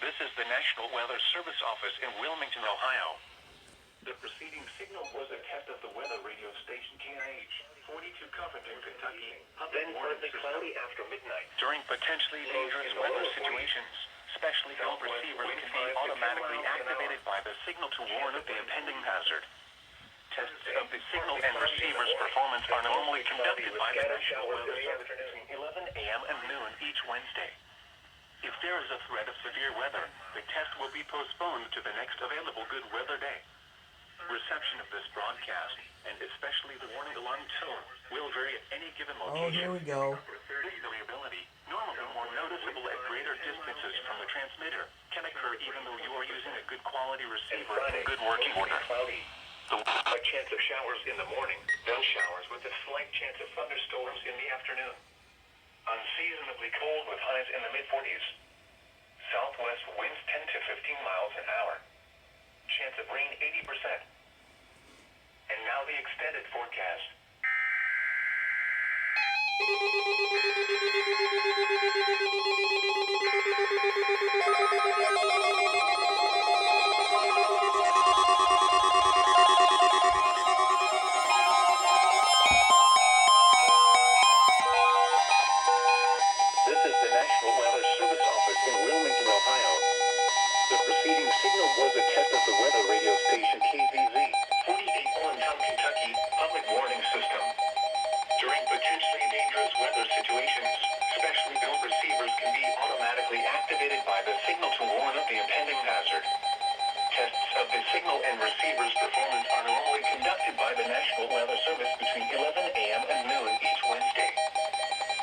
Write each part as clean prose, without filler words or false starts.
This is the National Weather Service office in Wilmington, Ohio. The preceding signal was a test of the weather radio station KIH42 Covington, Kentucky. Then partly cloudy after midnight. During potentially dangerous weather situations, specially built receivers can be automatically activated by the signal to warn of the impending hazard. Tests of the signal and receiver's performance are normally conducted by the National Weather Service between 11 a.m. and noon each Wednesday. If there is a threat of severe weather, the test will be postponed to the next available good weather day. Reception of this broadcast, and especially the warning alarm tone, will vary at any given location. Oh, here we go. This variability, normally more noticeable at greater distances from the transmitter, can occur even though you are using a good quality receiver in good working order. Cloudy. A chance of showers in the morning, then showers with a slight chance of thunderstorms in the afternoon. Unseasonably cold with highs in the mid-40s. Southwest winds 10 to 15 miles an hour. Chance of rain 80%. And now the extended forecast. This is the National Weather Service office in Wilmington, Ohio. The preceding signal was a test of the weather radio station KZZ48 Kentucky public warning system. During potentially dangerous weather situations, specially built receivers can be automatically activated by the signal to warn of the impending hazard. Tests of the signal and receiver's performance are normally conducted by the National Weather Service between 11 a.m. and noon each Wednesday.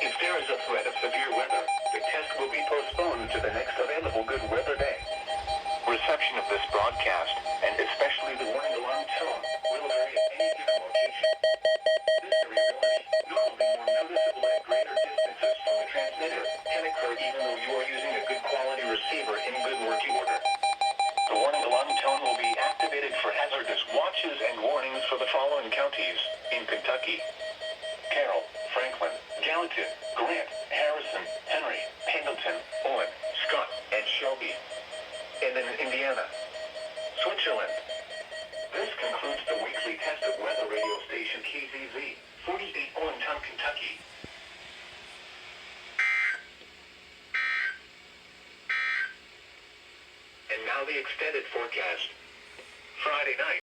If there is a threat of severe weather, the test will be postponed to the next available good weather day. Reception of this broadcast, and especially the warning alarm tone, will vary at any given location. This variability, normally more noticeable at greater distances from the transmitter, can occur even though you are using a good quality receiver in good working order. The warning alarm tone will be activated for hazardous watches and warnings for the following counties in Kentucky: Carroll, Franklin, Gallatin, Grant, Harrison, Henry, Pendleton, Owen, Scott, and Shelby. And in Indiana, Switzerland. This concludes the weekly test of weather radio station KZZ48 Kentucky. And now the extended forecast. Friday night.